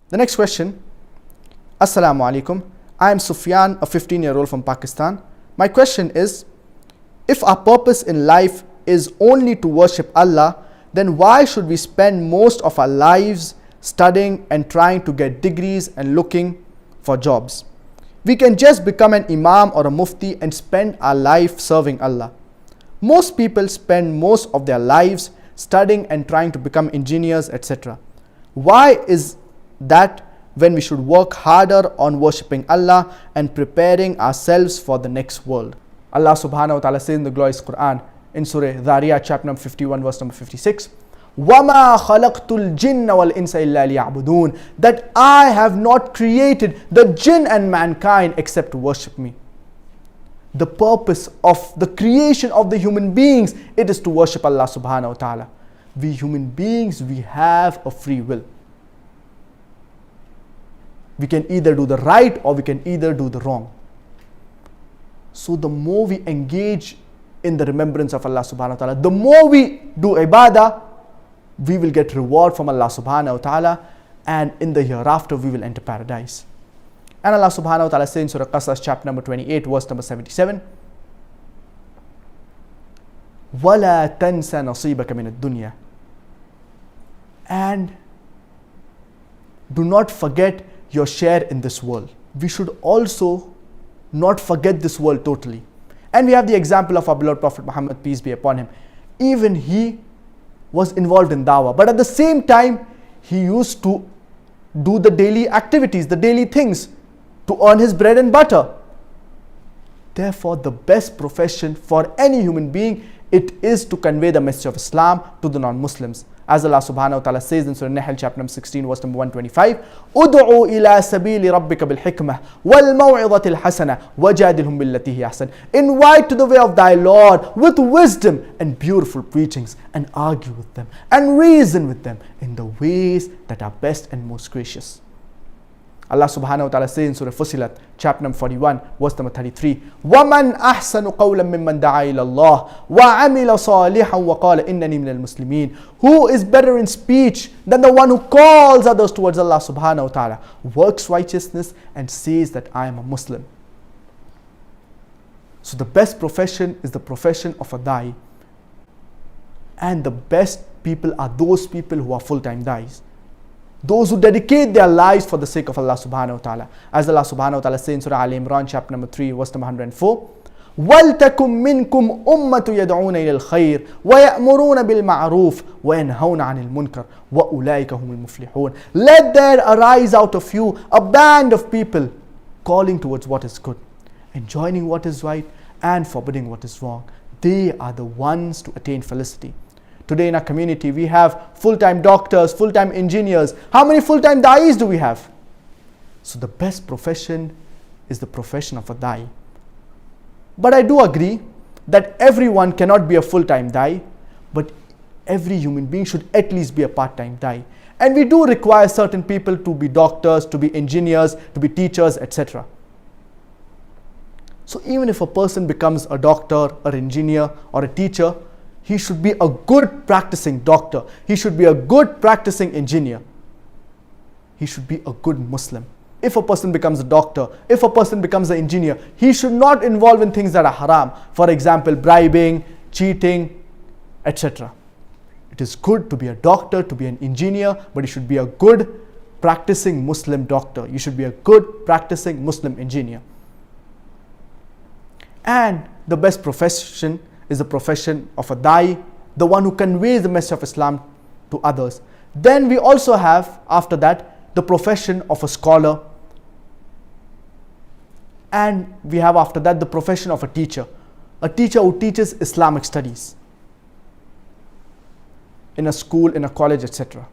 The next question. Assalamu alaikum. I am Sufyan, a 15-year-old from Pakistan. My question is, if our purpose in life is only to worship Allah, then why should we spend most of our lives studying and trying to get degrees and looking for jobs? We can just become an imam or a mufti and spend our life serving Allah. Most people spend most of their lives studying and trying to become engineers, etc. Why is that when we should work harder on worshipping Allah and preparing ourselves for the next world? Allah subhanahu wa ta'ala says in the glorious Quran in Surah Razia chapter number 51 verse number 56, وَمَا خَلَقْتُ الْجِنَّ وَالْإِنسَ إِلَّا لِيَعْبُدُونَ, that I have not created the jinn and mankind except to worship me. The purpose of the creation of the human beings, it is to worship Allah subhanahu wa ta'ala. We human beings, we have a free will. We can either do the right or we can either do the wrong. So the more we engage in the remembrance of Allah subhanahu wa ta'ala, the more we do ibadah, we will get reward from Allah subhanahu wa ta'ala, and in the hereafter we will enter paradise. And Allah subhanahu wa ta'ala says in Surah Qasas chapter number 28 verse number 77, وَلَا تَنْسَ نَصِيبَكَ مِنَ الدُّنْيَا, and do not forget your share in this world. We should also not forget this world totally. And we have the example of our beloved Prophet Muhammad, peace be upon him. Even he was involved in dawah, but at the same time he used to do the daily activities, the daily things to earn his bread and butter. Therefore, the best profession for any human being, it is to convey the message of Islam to the non-Muslims. As Allah subhanahu wa ta'ala says in Surah Nahl chapter number 16 verse number 125, "Ud'u ila sabili rabbika bil hikmah wal maw'izati al hasana wajadilhum billati hi ahsan." Invite to the way of thy Lord with wisdom and beautiful preachings, and argue with them and reason with them in the ways that are best and most gracious. Allah subhanahu wa ta'ala says in Surah Fussilat chapter number 41 verse number 33, وَمَنْ أَحْسَنُ قَوْلًا مِمَّنْ دَعَا إِلَى اللَّهِ وَعَمِلَ صَالِحًا وَقَالَ إِنَّنِي مِنَ الْمُسْلِمِينَ. Who is better in speech than the one who calls others towards Allah subhanahu wa ta'ala, works righteousness and says that I am a Muslim. So the best profession is the profession of a da'i, and the best people are those people who are full-time da'is, those who dedicate their lives for the sake of Allah subhanahu wa ta'ala. As Allah subhanahu wa ta'ala says in Surah Al-Imran chapter number 3 verse number 104, وَلْتَكُمْ مِنْكُمْ أُمَّةٌ يَدْعُونَ إِلَى الْخَيْرِ وَيَأْمُرُونَ بِالْمَعْرُوفِ وَيَنْهَوْنَ عَنِ الْمُنْكَرِ وَأُولَٰئِكَ هُمُ الْمُفْلِحُونَ. Let there arise out of you a band of people calling towards what is good, enjoining what is right, and forbidding what is wrong. They are the ones to attain felicity. Today in our community, we have full-time doctors, full-time engineers. How many full-time da'is do we have? So the best profession is the profession of a da'i. But I do agree that everyone cannot be a full-time da'i, but every human being should at least be a part-time da'i. And we do require certain people to be doctors, to be engineers, to be teachers, etc. So even if a person becomes a doctor, or engineer, or a teacher, he should be a good practicing doctor. He should be a good practicing engineer. He should be a good Muslim. If a person becomes a doctor, if a person becomes an engineer, he should not involve in things that are haram. For example, bribing, cheating, etc. It is good to be a doctor, to be an engineer, but you should be a good practicing Muslim doctor. You should be a good practicing Muslim engineer. And the best profession is the profession of a da'i, the one who conveys the message of Islam to others. Then we also have, after that, the profession of a scholar. And we have after that the profession of a teacher who teaches Islamic studies in a school, in a college, etc.